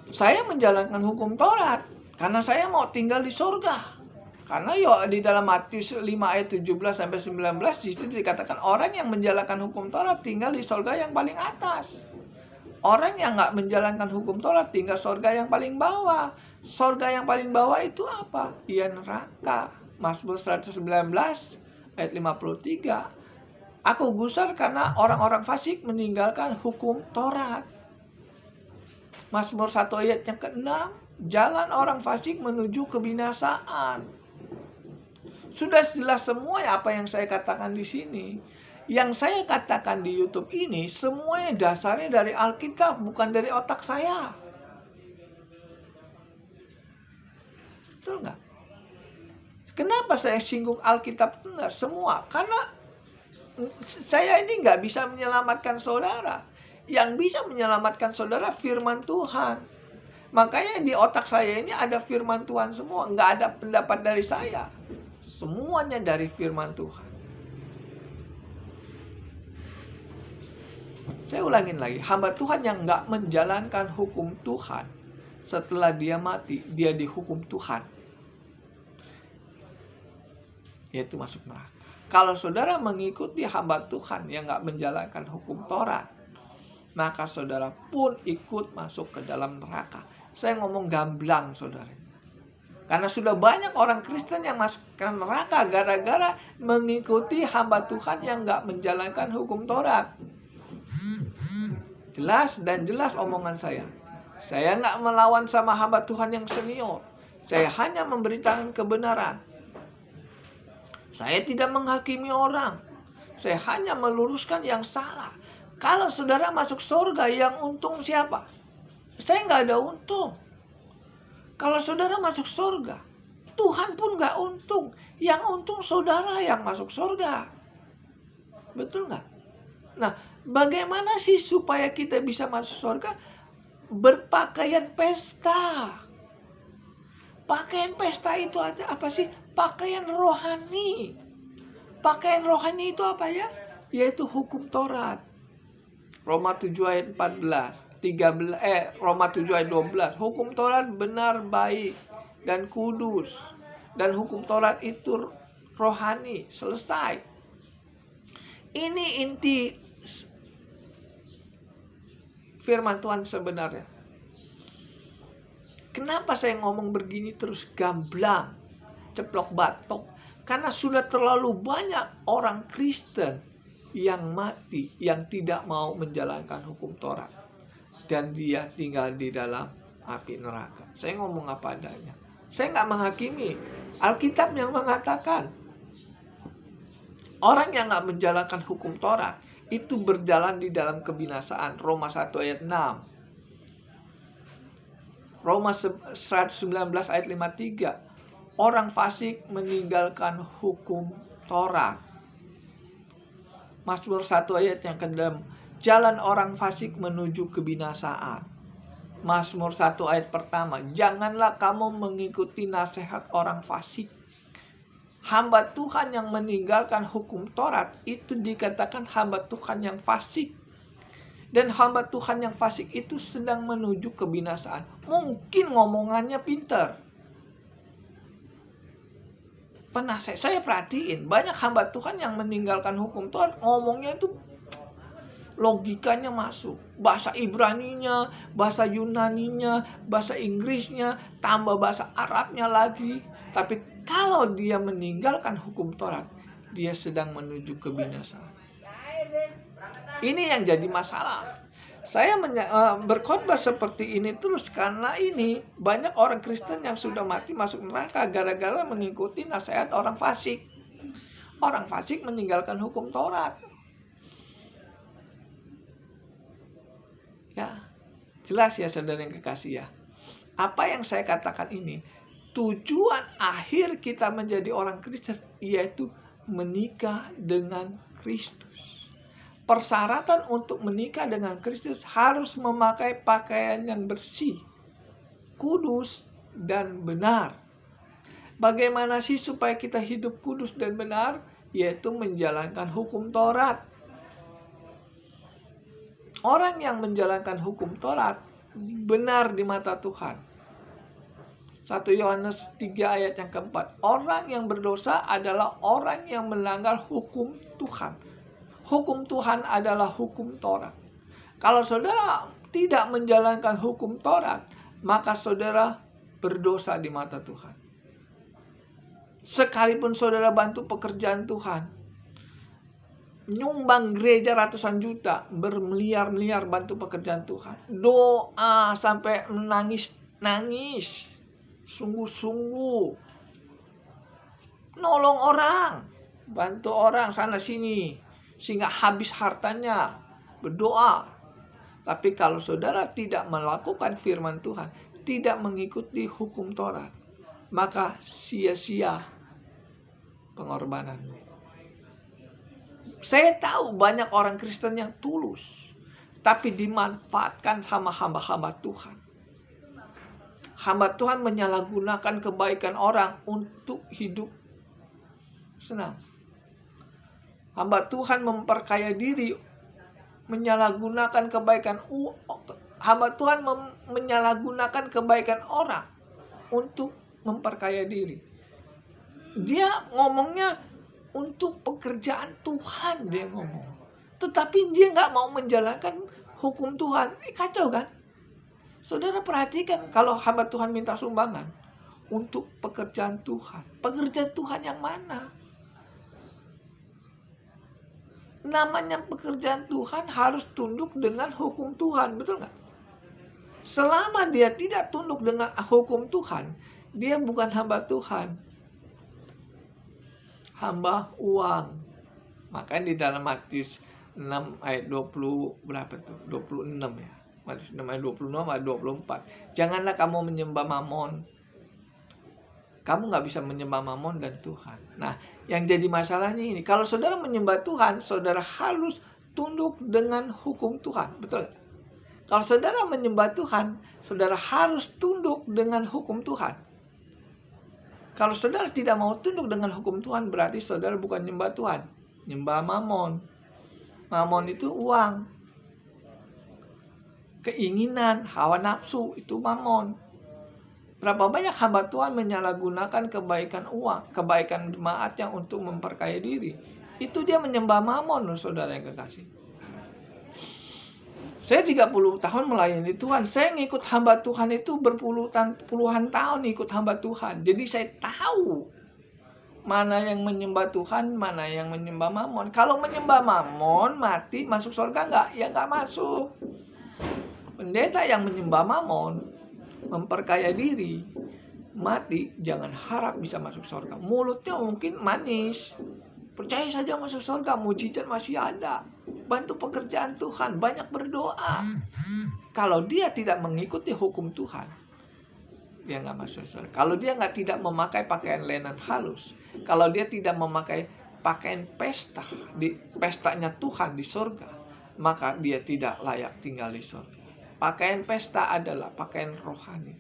Saya menjalankan hukum Taurat karena saya mau tinggal di surga. Karena di dalam Matius 5 ayat 17-19 di situ dikatakan orang yang menjalankan hukum Taurat tinggal di surga yang paling atas. Orang yang nggak menjalankan hukum Taurat tinggal surga yang paling bawah. Surga yang paling bawah itu apa? Ya neraka. Mazmur 119 ayat 53. Aku gusar karena orang-orang fasik meninggalkan hukum Taurat. Mazmur 1 ayat yang ke-6. Jalan orang fasik menuju kebinasaan. Sudah jelas semua ya apa yang saya katakan di sini. Yang saya katakan di YouTube ini semuanya dasarnya dari Alkitab, bukan dari otak saya. Betul nggak? Kenapa saya singgung Alkitab benar semua? Karena saya ini nggak bisa menyelamatkan saudara. Yang bisa menyelamatkan saudara firman Tuhan. Makanya di otak saya ini ada firman Tuhan semua. Nggak ada pendapat dari saya. Semuanya dari firman Tuhan. Saya ulangin lagi. Hamba Tuhan yang nggak menjalankan hukum Tuhan. Setelah dia mati, dia dihukum Tuhan. Yaitu masuk neraka. Kalau saudara mengikuti hamba Tuhan yang nggak menjalankan hukum Taurat, maka saudara pun ikut masuk ke dalam neraka. Saya ngomong gamblang saudara. Karena sudah banyak orang Kristen yang masuk ke neraka gara-gara mengikuti hamba Tuhan yang nggak menjalankan hukum Taurat. Jelas dan jelas omongan saya. Saya nggak melawan sama hamba Tuhan yang senior. Saya hanya memberitakan kebenaran. Saya tidak menghakimi orang. Saya hanya meluruskan yang salah. Kalau saudara masuk surga, yang untung siapa? Saya nggak ada untung. Kalau saudara masuk surga, Tuhan pun nggak untung. Yang untung saudara yang masuk surga. Betul nggak? Nah, bagaimana sih supaya kita bisa masuk surga? Berpakaian pesta. Pakaian pesta itu apa sih? Pakaian rohani. Pakaian rohani itu apa ya? Yaitu hukum Taurat. Roma 7 ayat 14. Roma 7 ayat 12. Hukum Taurat benar, baik, dan kudus. Dan hukum Taurat itu rohani. Selesai. Ini inti firman Tuhan sebenarnya. Kenapa saya ngomong begini terus gamblang, ceplok batok? Karena sudah terlalu banyak orang Kristen yang mati, yang tidak mau menjalankan hukum Taurat. Dan dia tinggal di dalam api neraka. Saya ngomong apa adanya. Saya nggak menghakimi. Alkitab yang mengatakan orang yang nggak menjalankan hukum Taurat itu berjalan di dalam kebinasaan. Roma 1 ayat 6. Roma 119 ayat 53. Orang fasik meninggalkan hukum Taurat. Mazmur 1 ayat yang ke-6. Jalan orang fasik menuju kebinasaan. Mazmur 1 ayat pertama. Janganlah kamu mengikuti nasihat orang fasik. Hamba Tuhan yang meninggalkan hukum Taurat itu dikatakan hamba Tuhan yang fasik. Dan hamba Tuhan yang fasik itu sedang menuju kebinasaan. Mungkin ngomongannya pintar. Pernah saya perhatiin, banyak hamba Tuhan yang meninggalkan hukum Taurat, ngomongnya itu logikanya masuk. Bahasa Ibraninya, bahasa Yunaninya, bahasa Inggrisnya, tambah bahasa Arabnya lagi. Tapi kalau dia meninggalkan hukum Taurat, dia sedang menuju kebinasaan. Ini yang jadi masalah. Saya berkhotbah seperti ini terus karena ini banyak orang Kristen yang sudah mati masuk neraka gara-gara mengikuti nasihat orang fasik. Orang fasik meninggalkan hukum Taurat. Ya, jelas ya saudara yang kekasih ya. Apa yang saya katakan ini, tujuan akhir kita menjadi orang Kristen yaitu menikah dengan Kristus. Persyaratan untuk menikah dengan Kristus harus memakai pakaian yang bersih, kudus, dan benar. Bagaimana sih supaya kita hidup kudus dan benar? Yaitu menjalankan hukum Taurat. Orang yang menjalankan hukum Taurat benar di mata Tuhan. 1 Yohanes 3 ayat yang keempat. Orang yang berdosa adalah orang yang melanggar hukum Tuhan. Hukum Tuhan adalah hukum Taurat. Kalau saudara tidak menjalankan hukum Taurat, maka saudara berdosa di mata Tuhan. Sekalipun saudara bantu pekerjaan Tuhan, nyumbang gereja ratusan juta, bermiliar-miliar bantu pekerjaan Tuhan, doa sampai menangis, sungguh-sungguh, nolong orang, bantu orang sana sini, sehingga habis hartanya, berdoa. Tapi kalau saudara tidak melakukan firman Tuhan, tidak mengikuti hukum Taurat, maka sia-sia pengorbananmu. Saya tahu banyak orang Kristen yang tulus, tapi dimanfaatkan sama hamba-hamba Tuhan. Hamba Tuhan menyalahgunakan kebaikan orang untuk hidup senang. Hamba Tuhan memperkaya diri, menyalahgunakan kebaikan hamba Tuhan menyalahgunakan kebaikan orang untuk memperkaya diri. Dia ngomongnya untuk pekerjaan Tuhan dia ngomong, tetapi dia nggak mau menjalankan hukum Tuhan. Kacau kan? Saudara perhatikan kalau hamba Tuhan minta sumbangan untuk pekerjaan Tuhan. Pekerjaan Tuhan yang mana? Namanya pekerjaan Tuhan harus tunduk dengan hukum Tuhan, betul nggak? Selama dia tidak tunduk dengan hukum Tuhan, dia bukan hamba Tuhan, hamba uang. Makanya di dalam Matius 6 ayat 20 berapa tuh? 26 ya. Matius 6 ayat 26 ayat 24. Janganlah kamu menyembah Mamon. Kamu nggak bisa menyembah Mamon dan Tuhan. Nah, yang jadi masalahnya ini, kalau saudara menyembah Tuhan, saudara harus tunduk dengan hukum Tuhan, betul? Kalau saudara menyembah Tuhan, saudara harus tunduk dengan hukum Tuhan. Kalau saudara tidak mau tunduk dengan hukum Tuhan, berarti saudara bukan nyembah Tuhan, nyembah Mamon. Mamon itu uang, keinginan, hawa nafsu, itu Mamon. Berapa banyak hamba Tuhan menyalahgunakan kebaikan uang, kebaikan jemaatnya untuk memperkaya diri. Itu dia menyembah Mamon, saudara yang kekasih. Saya 30 tahun melayani Tuhan. Saya ngikut hamba Tuhan itu puluhan tahun ikut hamba Tuhan. Jadi saya tahu mana yang menyembah Tuhan, mana yang menyembah Mamon. Kalau menyembah Mamon, mati, masuk surga enggak? Ya enggak masuk. Pendeta yang menyembah Mamon, memperkaya diri, mati, jangan harap bisa masuk surga. Mulutnya mungkin manis, percaya saja masuk surga, mujizat masih ada, bantu pekerjaan Tuhan, banyak berdoa. Kalau dia tidak mengikuti hukum Tuhan, dia nggak masuk surga. Kalau dia tidak memakai pakaian lenan halus, kalau dia tidak memakai pakaian pesta, di pestanya Tuhan di surga, maka dia tidak layak tinggal di surga. Pakaian pesta adalah pakaian rohani.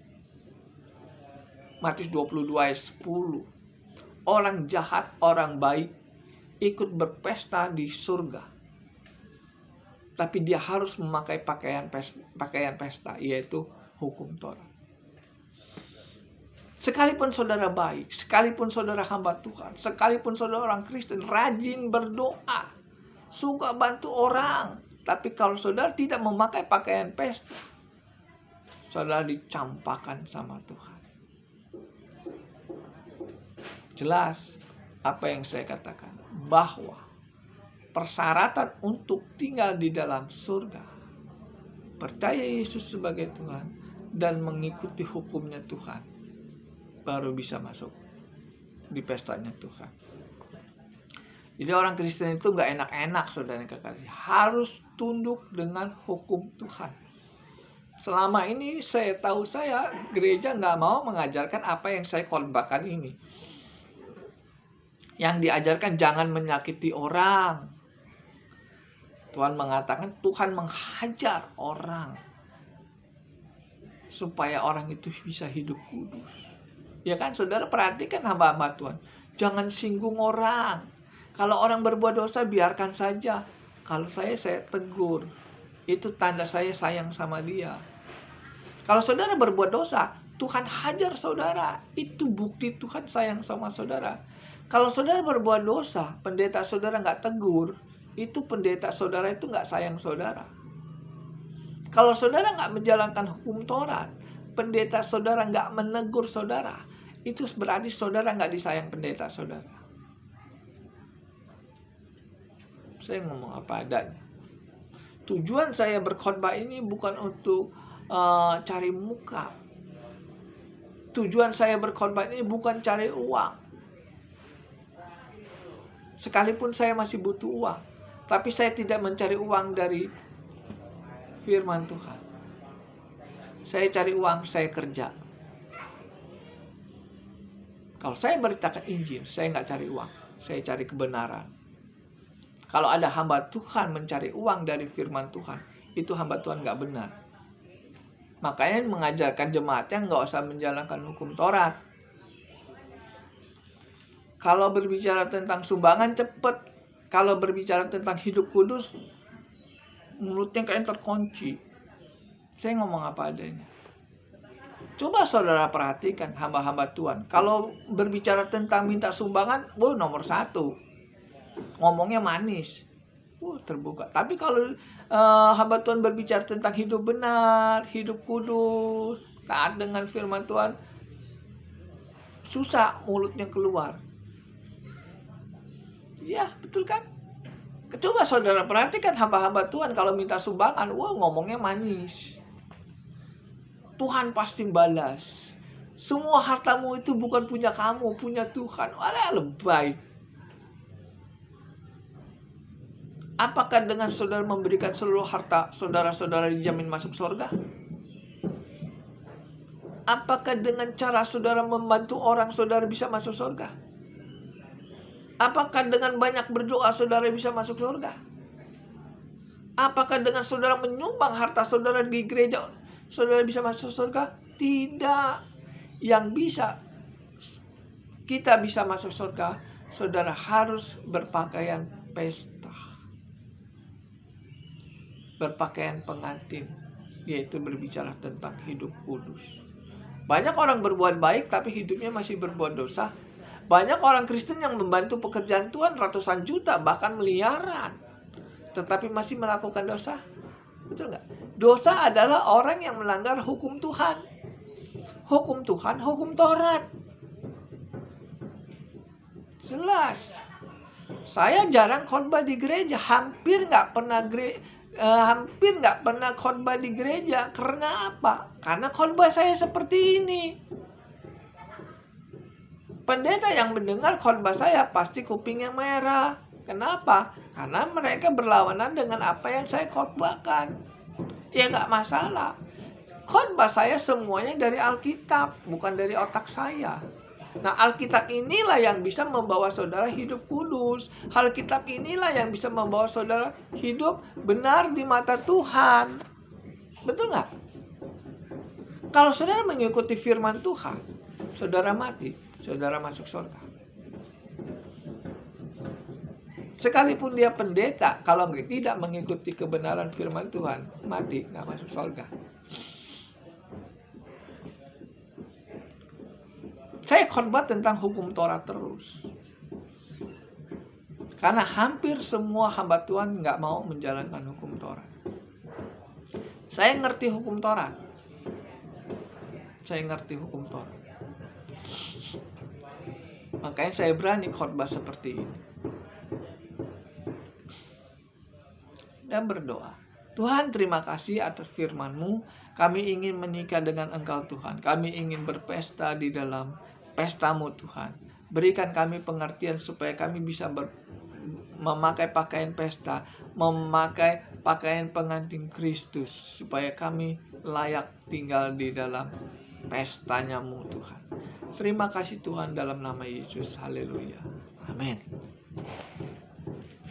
Matius 22 ayat 10. Orang jahat, orang baik ikut berpesta di surga, tapi dia harus memakai pakaian pesta, yaitu hukum Taurat. Sekalipun saudara baik, sekalipun saudara hamba Tuhan, sekalipun saudara orang Kristen, rajin berdoa, suka bantu orang, tapi kalau saudara tidak memakai pakaian pesta, saudara dicampakkan sama Tuhan. Jelas apa yang saya katakan. bahwa persyaratan untuk tinggal di dalam surga, percaya Yesus sebagai Tuhan dan mengikuti hukumnya Tuhan, baru bisa masuk di pestanya Tuhan. Jadi orang Kristen itu gak enak-enak, saudara yang kekasih, harus tunduk dengan hukum Tuhan. Selama ini saya gereja gak mau mengajarkan apa yang saya khotbahkan ini. Yang diajarkan jangan menyakiti orang. Tuhan mengatakan Tuhan menghajar orang supaya orang itu bisa hidup kudus. Ya kan, saudara perhatikan hamba-hamba Tuhan, jangan singgung orang. Kalau orang berbuat dosa biarkan saja. Kalau saya tegur. Itu tanda saya sayang sama dia. Kalau saudara berbuat dosa, Tuhan hajar saudara. Itu bukti Tuhan sayang sama saudara. Kalau saudara berbuat dosa, pendeta saudara gak tegur, itu pendeta saudara itu gak sayang saudara. Kalau saudara gak menjalankan hukum Taurat, pendeta saudara gak menegur saudara, itu berarti saudara gak disayang pendeta saudara. Saya ngomong apa adanya. Tujuan saya berkhotbah ini bukan untuk cari muka. Tujuan saya berkhotbah ini bukan cari uang. Sekalipun saya masih butuh uang, tapi saya tidak mencari uang dari firman Tuhan. Saya cari uang, saya kerja. Kalau saya beritakan Injil, saya nggak cari uang, saya cari kebenaran. Kalau ada hamba Tuhan mencari uang dari firman Tuhan, itu hamba Tuhan nggak benar. Makanya mengajarkan jemaatnya nggak usah menjalankan hukum Taurat. Kalau berbicara tentang sumbangan cepet. Kalau berbicara tentang hidup kudus, mulutnya kayak terkunci. Saya ngomong apa adanya. Coba saudara perhatikan hamba-hamba Tuhan. Kalau berbicara tentang minta sumbangan, nomor 1. Ngomongnya manis, terbuka. Tapi kalau hamba Tuhan berbicara tentang hidup benar, hidup kudus, taat dengan firman Tuhan, susah mulutnya keluar. Ya, betul kan? Coba saudara perhatikan hamba-hamba Tuhan kalau minta sumbangan, ngomongnya manis. Tuhan pasti balas. Semua hartamu itu bukan punya kamu, punya Tuhan. Alah, lebay. Apakah dengan saudara memberikan seluruh harta saudara-saudara dijamin masuk surga? Apakah dengan cara saudara membantu orang saudara bisa masuk surga? Apakah dengan banyak berdoa saudara bisa masuk surga? Apakah dengan saudara menyumbang harta saudara di gereja saudara bisa masuk surga? Tidak. Yang bisa kita bisa masuk surga, saudara harus berpakaian pesta, berpakaian pengantin, yaitu berbicara tentang hidup kudus. Banyak orang berbuat baik tapi hidupnya masih berbuat dosa. Banyak orang Kristen yang membantu pekerjaan Tuhan ratusan juta, bahkan miliaran, tetapi masih melakukan dosa. Betul nggak? Dosa adalah orang yang melanggar hukum Tuhan. Hukum Tuhan, hukum Taurat. Jelas. Saya jarang khotbah di gereja, hampir nggak pernah khotbah di gereja. Karena apa? Karena khotbah saya seperti ini. Pendeta yang mendengar khotbah saya pasti kupingnya merah. Kenapa? Karena mereka berlawanan dengan apa yang saya khotbahkan. Ya nggak masalah. Khotbah saya semuanya dari Alkitab, bukan dari otak saya. Nah, Alkitab inilah yang bisa membawa saudara hidup kudus. Alkitab inilah yang bisa membawa saudara hidup benar di mata Tuhan. Betul nggak? Kalau saudara mengikuti firman Tuhan, saudara mati, saudara masuk surga. Sekalipun dia pendeta, kalau tidak mengikuti kebenaran firman Tuhan, mati, nggak masuk surga. Saya khotbah tentang hukum Taurat terus. Karena hampir semua hamba Tuhan nggak mau menjalankan hukum Taurat. Saya ngerti hukum Taurat. Makanya saya berani khotbah seperti ini. dan berdoa. Tuhan, terima kasih atas firman-Mu. Kami ingin menikah dengan Engkau Tuhan. Kami ingin berpesta di dalam pesta-Mu Tuhan. Berikan kami pengertian supaya kami bisa memakai pakaian pesta, memakai pakaian pengantin Kristus, supaya kami layak tinggal di dalam pestanya-Mu Tuhan. Terima kasih Tuhan, dalam nama Yesus. Haleluya. Amin.